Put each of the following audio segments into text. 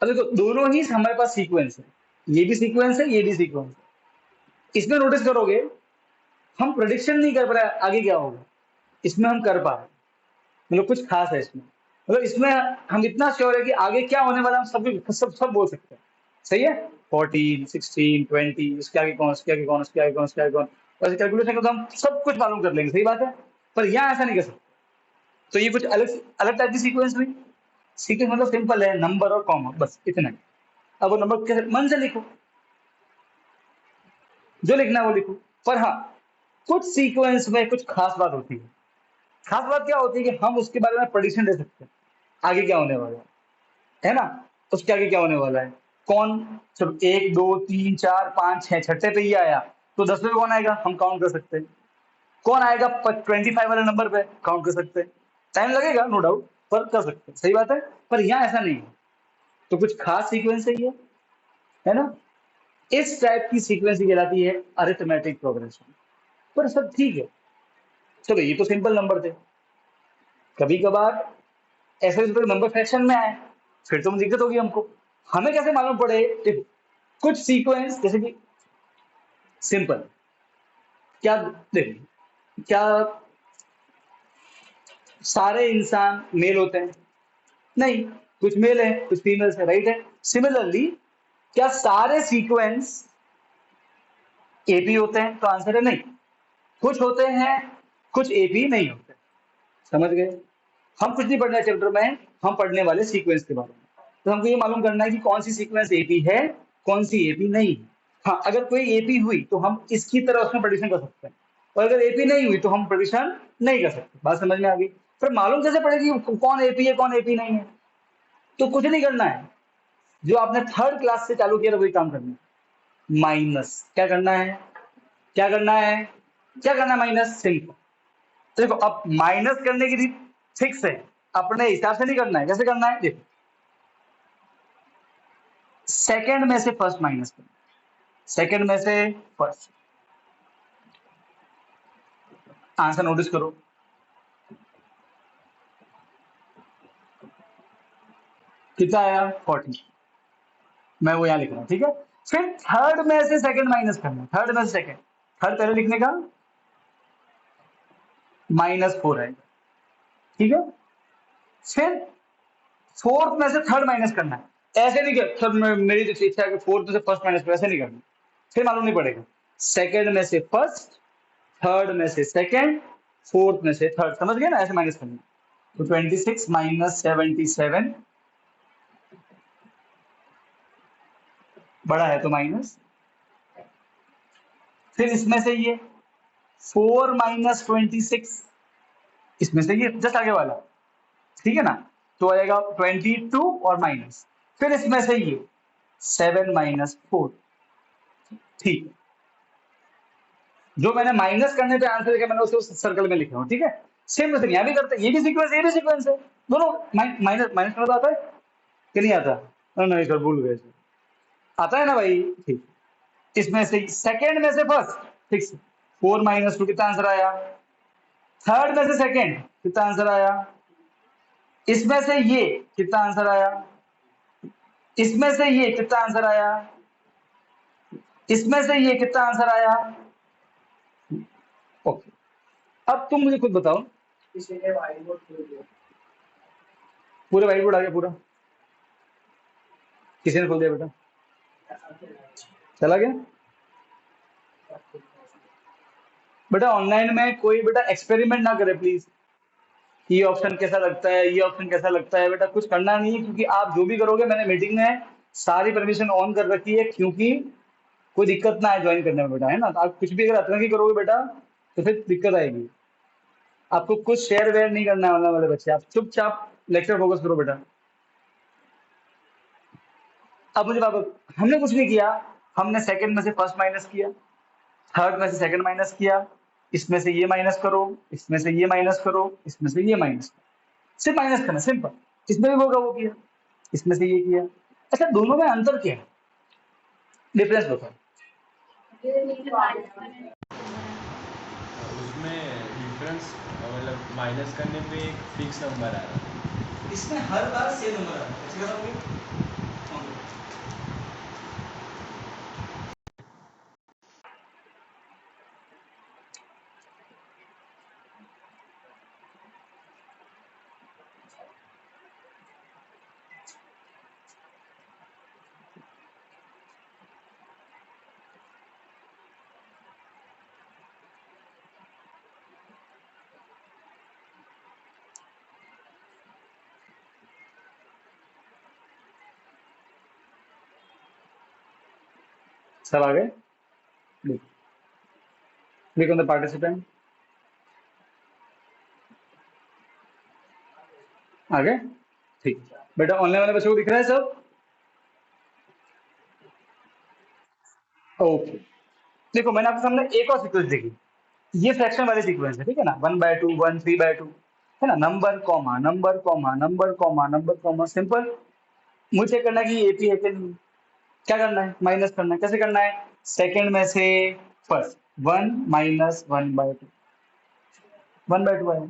अब देखो दोनों ही हमारे पास सीक्वेंस है, ये भी सीक्वेंस है, ये भी सीक्वेंस है। इसमें नोटिस करोगे हम प्रेडिक्शन नहीं कर पा रहे आगे क्या होगा, इसमें हम कर पा रहे हैं। मतलब कुछ खास है इसमें, मतलब इसमें हम इतना श्योर है कि आगे क्या होने वाला हम सब बोल सकते हैं। सही है, 14, 16, 20, इसके आगे कौन, इसके आगे कौन, इसके आगे कौन, इसके आगे कौन, वैसे कैलकुलेशन को तो हम सब कुछ मालूम कर लेंगे। सही बात है, पर यहाँ ऐसा नहीं कर सकते। तो ये कुछ अलग अलग टाइप की सीक्वेंस हुई। सीक्वेंस मतलब सिंपल है, नंबर और कॉमा, बस इतना ही। अब वो नंबर कैसे मन से लिखो, जो लिखना है वो लिखो। पर हाँ, कुछ सीक्वेंस में कुछ खास बात होती है। खास बात क्या होती है कि हम उसके बारे में प्रेडिक्शन दे सकते हैं, आगे क्या होने वाला है ना, उसके आगे क्या होने वाला है। कौन, चलो 1 2 3 4 5 6 छठे पे ये आया, तो 10वें पे कौन आएगा हम काउंट कर सकते हैं। कौन आएगा 25 वाले नंबर पे काउंट कर सकते हैं। टाइम लगेगा नो डाउट, पर कर सकते हैं। सही बात है, पर यहाँ ऐसा नहीं है। तो कुछ खास सीक्वेंस है ना। इस टाइप की सीक्वेंस कहलाती है अरिथमेटिक प्रोग्रेशन। पर सब ठीक है, चलो ये तो सिंपल नंबर थे। कभी कभार ऐसे नंबर फ्रैक्शन में आए, फिर तो दिक्कत होगी हमको। हमें कैसे मालूम पड़े, देखो कुछ सीक्वेंस जैसे कि सिंपल, क्या देखो, क्या सारे इंसान मेल होते हैं? नहीं, कुछ मेल है कुछ फीमेल्स है, राइट है। सिमिलरली क्या सारे सीक्वेंस एपी होते हैं? तो आंसर है नहीं। कुछ होते हैं, कुछ एपी नहीं होते। समझ गए। हम कुछ नहीं पढ़ना है चैप्टर में, हम पढ़ने वाले सीक्वेंस के बारे में। तो हमको ये मालूम करना है कि कौन सी सीक्वेंस एपी है, कौन सी एपी नहीं है। हाँ, अगर कोई एपी हुई तो हम इसकी तरह उसमें प्रेडिक्शन कर सकते हैं, और अगर एपी नहीं हुई तो हम प्रेडिक्शन नहीं कर सकते। बात समझ में आ गई। फिर मालूम कैसे पड़ेगी कौन एपी है कौन एपी नहीं है? तो कुछ नहीं करना है, जो आपने थर्ड क्लास से चालू किया था वही काम करना है। माइनस क्या करना है, क्या करना है, क्या करना है, माइनस। सिंपल। देखो अब माइनस करने की रीत फिक्स है, अपने हिसाब से नहीं करना है। कैसे करना है, देखो सेकंड में से फर्स्ट माइनस करना, सेकंड में से फर्स्ट। आंसर नोटिस करो, कितना आया 40। मैं वो यहां लिख रहा हूं, ठीक है। फिर थर्ड में से सेकंड माइनस करना, थर्ड में से सेकंड। थर्ड पहले लिखने का -4 है, ठीक है। फिर फोर्थ में से थर्ड माइनस करना है। ऐसे नहीं कर, सब मेरी जो इच्छा है कि फोर्थ में से फर्स्ट माइनस करो, ऐसे नहीं करना, फिर मालूम नहीं पड़ेगा। सेकंड में से फर्स्ट, थर्ड में से सेकंड, फोर्थ में से थर्ड। समझ गए ना, ऐसे माइनस करना। तो 26 - 77 बड़ा है तो माइनस। फिर इसमें से ये 4 - 26, इसमें से ये जस्ट आगे वाला, ठीक है ना। तो आएगा 22 और माइनस। फिर इसमें से ये 7 - 4, ठीक। जो मैंने माइनस करने पे आंसर लिखा मैंने उसे उस सर्कल में लिखा हूँ, ठीक है। सेम वैसे यहाँ भी करते हैं, ये भी सीक्वेंस ये भी सीक्वेंस है, दोनों माइनस माइनस करना आता है कि नहीं आता? नहीं सर भूल गए, आता है ना भाई, ठीक। इसमें से सेकंड में से फर्स्ट, ठीक। 4 - 2 कितना आंसर आया? थर्ड में से सेकंड कितना आंसर आया? इसमें से ये कितना आंसर आया? इसमें से ये कितना आंसर आया? इसमें से ये कितना आंसर आया? ओके, अब तुम मुझे खुद बताओ। पूरे व्हाइट बोर्ड आ गया पूरा? किसी ने खोल दिया बेटा? चला गया बेटा। ऑनलाइन में कोई बेटा एक्सपेरिमेंट ना करे प्लीज। ये ऑप्शन कैसा लगता है, ये ऑप्शन कैसा लगता है, बेटा कुछ करना नहीं है। क्योंकि आप जो भी करोगे, मैंने मीटिंग में सारी परमिशन ऑन कर रखी है, क्योंकि कोई दिक्कत ना आए ज्वाइन करने में बेटा, है ना। तो आप कुछ भी अगर अतरंगी करोगे बेटा तो फिर दिक्कत आएगी। आपको कुछ शेयर वेयर नहीं करना है ऑनलाइन वाले बच्चे, आप चुपचाप लेक्चर फोकस करो बेटा। अब मुझे बाबा, हमने कुछ नहीं किया, हमने सेकंड में से फर्स्ट माइनस किया, थर्ड में से सेकंड माइनस किया, इसमें से ये माइनस करो, इसमें से ये माइनस करो, इसमें से ये माइनस करो। सिर्फ माइनस करना, सिंपल। इसमें भी होगा वो किया, इसमें से ये किया। अच्छा, दोनों में अंतर क्या है, डिफरेंस बताओ। उसमें डिफरेंस मतलब माइनस करने पे एक फिक्स नंबर आ रहा है, इसमें हर बार सेम नंबर आता है। कैसे करोगे? सब आ गए? Click on the participant. आ गए? ठीक। बेटा ऑनलाइन वाले बच्चों को दिख रहा है सब? ओके। देखो मैंने आपके सामने एक और सीक्वेंस देखी, ये फ्रैक्शन वाली सीक्वेंस है, ठीक है ना, 1/2 1 3/2 है ना, number comma number comma number comma number comma, simple. मुझे चेक करना है कि एपी है कि नहीं। क्या करना है? माइनस करना है। कैसे करना है? सेकंड में से फर्स्ट, 1 माइनस 1/2, 1/2 है।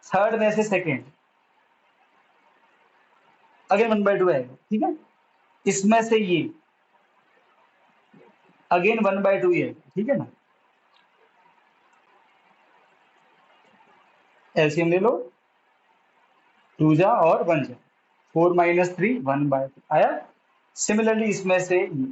थर्ड में से सेकंड, अगेन 1/2 है, ठीक है। इसमें से ये अगेन 1/2 है, ठीक है ना। एलसीएम ले लो, 2 जा और 1 जा, 4 माइनस 3 1/2 आया। सिमिलरली इसमें से ये,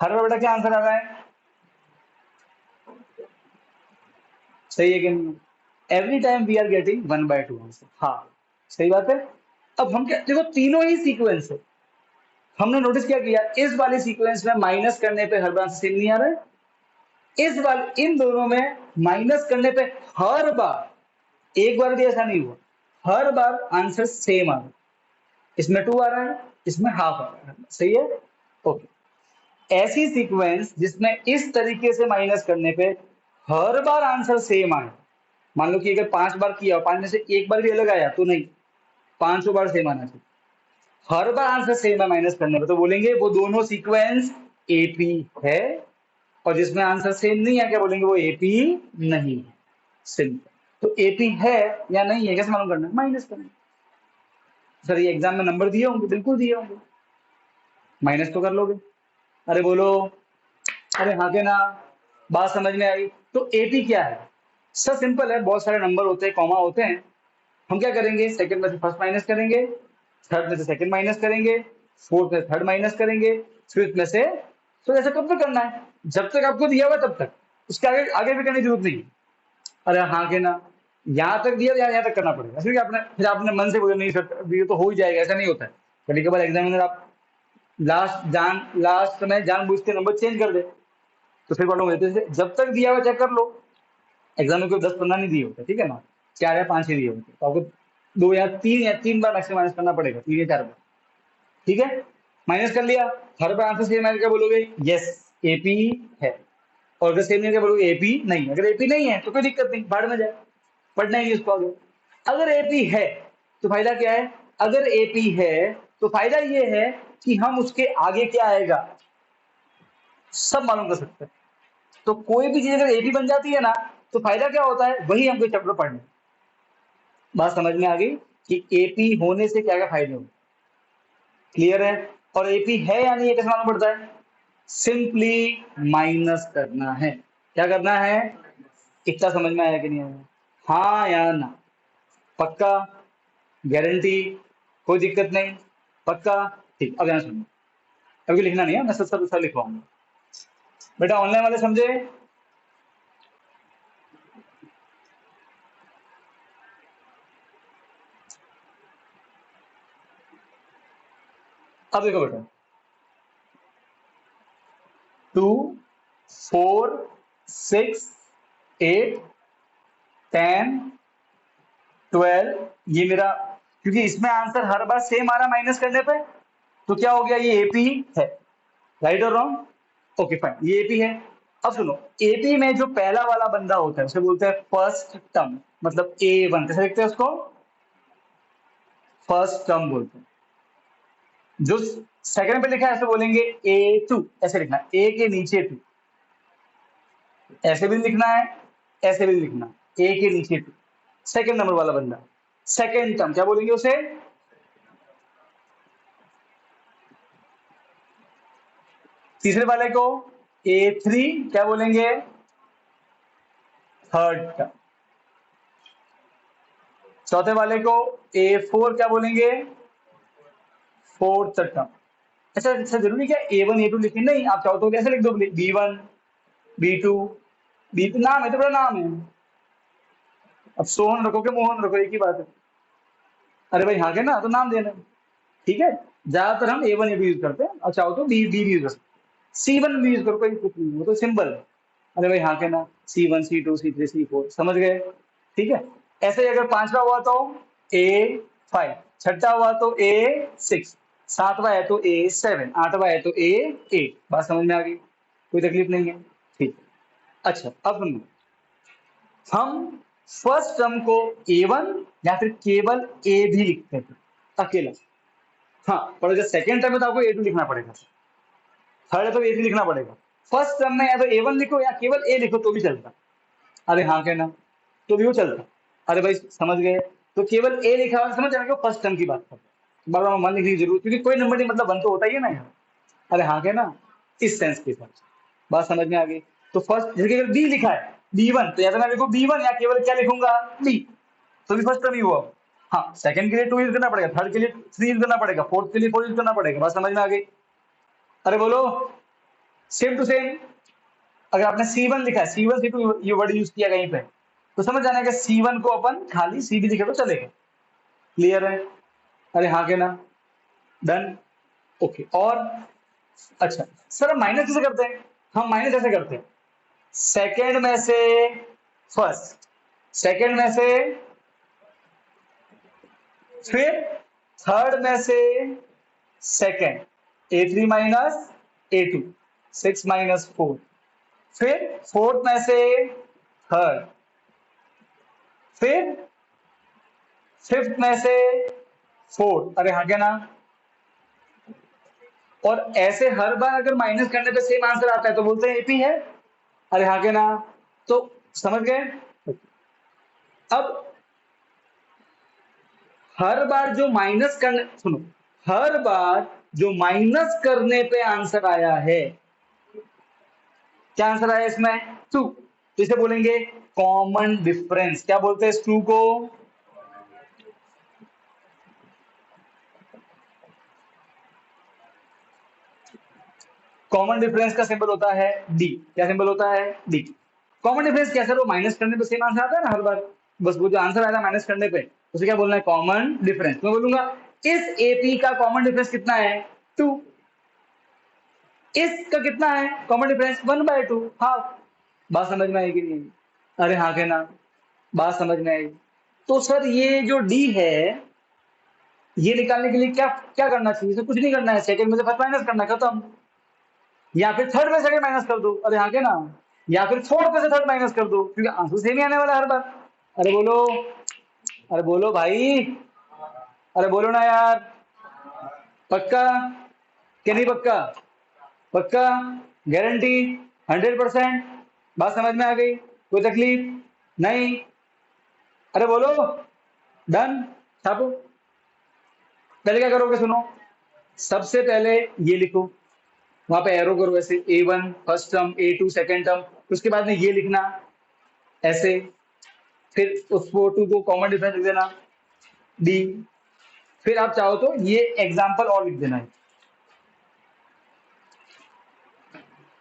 हर बार बेटा क्या आंसर आ रहा है? सही है कि नहीं? Every time we are getting 1/2 answer. हाँ सही बात है। अब हम क्या, देखो तीनों ही सीक्वेंस है, हमने नोटिस क्या किया, इस वाले सीक्वेंस में माइनस करने पे हर बार सेम नहीं आ रहा है, इस वाले इन दोनों में माइनस करने पे हर बार, एक बार भी ऐसा नहीं हुआ, हर बार आंसर सेम आ रहा है। इसमें 2 आ रहा है, इसमें हाफ आ रहा है, सही है। ओके। ऐसी सीक्वेंस जिसमें इस तरीके से माइनस करने पे हर बार आंसर सेम आए, मान लो कि अगर 5 बार किया, 5 में से एक बार भी अलग आया तो नहीं, 5 बार सेम आना चाहिए, हर बार आंसर सेम है माइनस करने पे, तो बोलेंगे वो दोनों सीक्वेंस एपी है। और जिसमें आंसर सेम नहीं है, क्या बोलेंगे, वो एपी नहीं है। सिंपल। तो एपी है या नहीं है कैसे मालूम करना है? माइनस करना है। सर ये एग्जाम में नंबर दिए होंगे, बिल्कुल दिए होंगे, माइनस तो कर लोगे। अरे बोलो, अरे हाँ के ना, बात समझ में आई। तो एपी क्या है? सर सिंपल है, बहुत सारे नंबर होते हैं, कॉमा होते हैं, हम क्या करेंगे, सेकंड में से फर्स्ट माइनस करेंगे, थर्ड में से सेकंड माइनस करेंगे, फोर्थ में थर्ड माइनस करेंगे, फिफ्थ में से। तो ऐसा कब तक करना है? जब तक आपको दिया हुआ तब तक, उसके आगे आगे भी करने की जरूरत नहीं। अरे हाँ के ना, यहाँ तक दिया, यहाँ तक करना पड़ेगा, फिर आपने मन से बोला नहीं सर ये तो हो ही जाएगा, ऐसा नहीं होता है। कभी कभार एग्जामिनर आप लास्ट में जानबूझ के नंबर चेंज कर दे, तो फिर प्रॉब्लम होती है। जब तक दिया हुआ चेक कर लो। एग्जाम में कोई 10-15 नहीं दिए होते, ठीक है ना, 4 या 5 ही दिए होते, तो आपको 2 या 3 बार मैक्सिमम माइनस करना पड़ेगा, 3 या 4 बार, ठीक है। माइनस कर लिया, हर बार आंसर सेम आएगा, क्या बोलोगे, यस एपी है। और अगर सेम नहीं है, क्या बोलोगे, एपी नहीं है। अगर एपी नहीं है तो कोई दिक्कत नहीं, बाढ़ में जाए, पढ़ना ही नहीं उसको आगे। अगर एपी है तो फायदा क्या है? अगर एपी है तो फायदा ये है कि हम उसके आगे क्या आएगा सब मालूम कर सकते हैं। तो कोई भी चीज अगर एपी बन जाती है ना, तो फायदा क्या होता है, वही हमको चैप्टर पढ़ने। बात समझ में आ गई कि एपी होने से क्या क्या फायदे होंगे? क्लियर है। और एपी है या नहीं है कैसे मालूम पड़ता है? सिंपली माइनस करना है। क्या करना है? इतना समझ में आया कि नहीं आया? हाँ या ना? पक्का? गारंटी? कोई दिक्कत नहीं? पक्का? ठीक, अब यहाँ सुनो, अभी लिखना नहीं है, मैं सब सब लिखवाऊंगा। बेटा ऑनलाइन वाले समझे? अब देखो बेटा, 2 4 6 8 10 12, ये मेरा, क्योंकि इसमें आंसर हर बार सेम आ रहा माइनस करने पे, तो क्या हो गया, ये एपी है। राइट और रॉन्ग? ओके फाइन, ये एपी है। अब सुनो, एपी में जो पहला वाला बंदा होता है उसे बोलते हैं फर्स्ट टर्म, मतलब A1, कैसे लिखते हैं उसको? फर्स्ट टर्म बोलते हैं। जो सेकंड पे लिखा है ऐसे बोलेंगे A2, ऐसे लिखना, ए के नीचे 2, ऐसे भी लिखना है, ऐसे भी लिखना, ए के नीचे 2, सेकंड नंबर वाला बंदा, सेकंड टर्म क्या बोलेंगे उसे? तीसरे वाले को A3 क्या बोलेंगे? Third term. चौथे वाले को A4 क्या बोलेंगे? Fourth term. अच्छा अच्छा, जरूरी क्या A1 A2 लिखनी? नहीं, आप चाहो तो कैसे लिख दो, B1 B2 B, नाम है तो बड़ा नाम है। अब सोहन रखो के मोहन रखो, एक ही बात है। अरे भाई हाँ के ना, तो नाम देना, ठीक है। ज्यादातर हम A1 A2 यूज करते हैं, और चाहो तो बी भी यूज कर सकते हैं। C1 भी यूज करो, कोई कुछ नहीं, वो तो सिंपल है। अरे भाई हाँ के ना, C1 C2 C3 C4 समझ गए, ठीक है। ऐसे ही अगर पांचवा हुआ तो A5, छठा हुआ तो A6, सातवां है तो A7, आठवां है तो A8। बात समझ में आ गई, कोई तकलीफ नहीं है, ठीक है। अच्छा अब सुनो, हम फर्स्ट टर्म को A1 या फिर केवल A भी लिखते हैं अकेला। हाँ, पर अगर सेकेंड टर्म में तो आपको A2 लिखना पड़ेगा, थर्ड है तो A3 लिखना पड़ेगा। फर्स्ट टर्म में या तो A1 लिखो या केवल A लिखो तो भी चलता। अरे हाँ कहना, तो भी वो चलता। अरे भाई समझ गए, तो केवल ए लिखा हुआ समझ जाएगा, फर्स्ट टर्म की बात कर, बार बार मन लिखने की जरूरत, क्योंकि कोई नंबर नहीं मतलब वन तो होता ही है ना यहाँ। अरे हाँ कहना, इस सेंस के साथ बात समझ में आ गई। तो फर्स्ट जैसे कि अगर बी लिखा है B1, तो या तो मैं लिखूँ B1 या केवल क्या लिखूंगा बी, तो भी फर्स्ट टर्म ही हुआ। हाँ, सेकंड के लिए 2 यूज करना पड़ेगा, थर्ड के लिए 3 यूज करना पड़ेगा, फोर्थ के लिए 4 यूज करना पड़ेगा। बात समझ में आ गई। अरे बोलो, सेम टू सेम। अगर आपने C1 लिखा है, C1 C2 ये वर्ड यूज किया कहीं पे, तो समझ जाना कि C1 को अपन खाली C भी लिखे तो चलेगा। क्लियर है? अरे हाँ के ना, डन, ओके। और अच्छा सर, हम माइनस कैसे करते हैं? हम माइनस ऐसे करते हैं, सेकंड में से फर्स्ट, सेकंड में से, फिर थर्ड में से second, A3 minus A2, 6 minus 4, फिर फोर्थ में से थर्ड, फिर फिफ्थ में से फोर्थ। अरे हाँ क्या ना, और ऐसे हर बार अगर माइनस करने पे सेम आंसर आता है तो बोलते हैं एपी है। अरे हाँ क्या ना, तो समझ गए। अब हर बार जो माइनस करने, सुनो, हर बार जो माइनस करने पे आंसर आया है, क्या आंसर आया इसमें? 2, तो इसे बोलेंगे कॉमन डिफरेंस। क्या बोलते हैं इस 2 को? कॉमन डिफरेंस का सिंबल होता है डी। क्या सिंबल होता है? डी। कॉमन डिफरेंस क्या सर, वो माइनस करने पे सेम आंसर आता है ना हर बार, बस वो जो आंसर आया माइनस करने पे उसे क्या बोलना है? Common difference. मैं बोलूंगा इस एपी का कॉमन डिफरेंस कितना है? 2। इसका कितना है कॉमन डिफरेंस? 1/2, हाफ। बात समझ में आएगी नहीं? अरे हाँ कहना, बात समझ में आएगी। तो सर ये जो डी है, ये निकालने के लिए क्या क्या करना चाहिए? इसे कुछ नहीं करना है, सेकंड में से फर्स्ट माइनस करना, खत्म। या फिर थर्ड में सेकंड माइनस कर दो, अरे हाँ के ना, या फिर फोर्थ में से थर्ड माइनस कर दो, क्योंकि आंसर सेम ही आने वाला है हर बार। अरे बोलो, अरे बोलो भाई, अरे बोलो ना यार, पक्का कि नहीं पक्का? पक्का, गारंटी, 100%। बात समझ में आ गई? कोई तकलीफ नहीं? अरे बोलो, डन, छापो। पहले क्या करोगे सुनो, सबसे पहले ये लिखो, वहां पे एरो करो ऐसे, A1 first term, A2 second term, उसके बाद में ये लिखना ऐसे, फिर उस फोटो को कॉमन डिफरेंस लिख देना डी, फिर आप चाहो तो ये एग्जाम्पल और लिख देना है।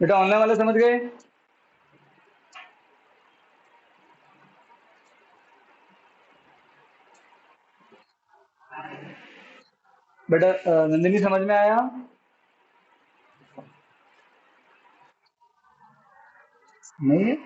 बेटा ऑनलाइन वाले समझ गए? बेटा नंदिनी समझ में आया? नहीं है?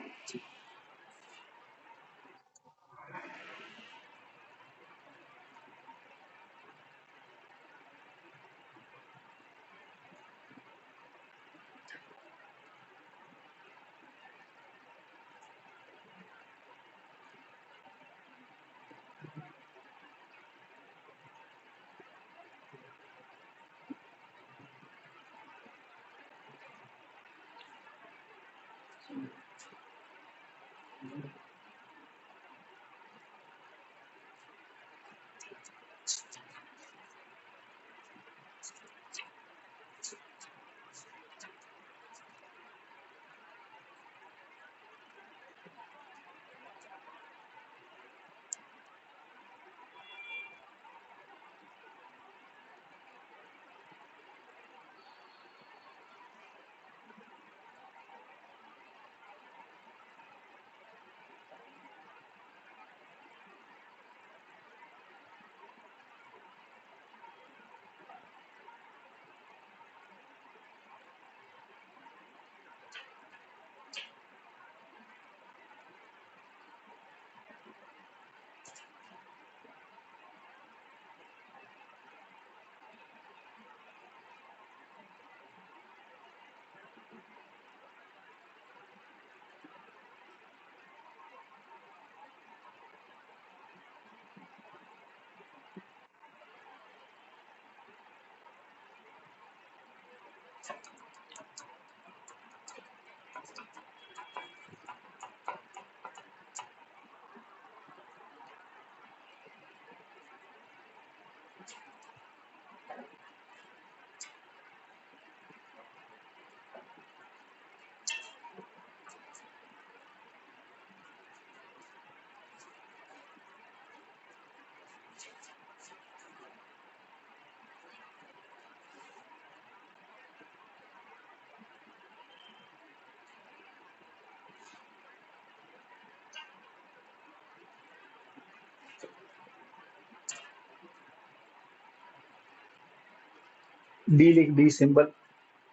डी लिख, डी सिंबल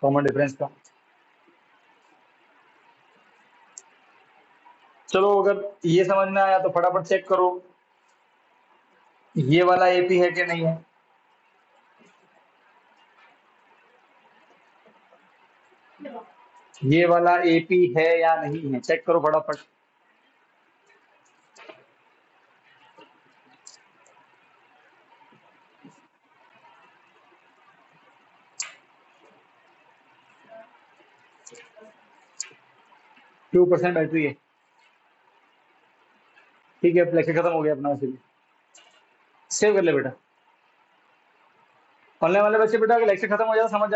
कॉमन डिफरेंस का। चलो अगर ये समझ में आया तो फटाफट चेक करो ये वाला एपी है कि नहीं है। ये वाला एपी है या नहीं है, चेक करो फटाफट। टू परसेंट बैटरी है, ठीक है। लेक्चर खत्म हो गया अपना, वैसे भी सेव कर ले बेटा। ऑनलाइन वाले बच्चे बेटा, अगर लेक्चर खत्म हो जाए तो समझ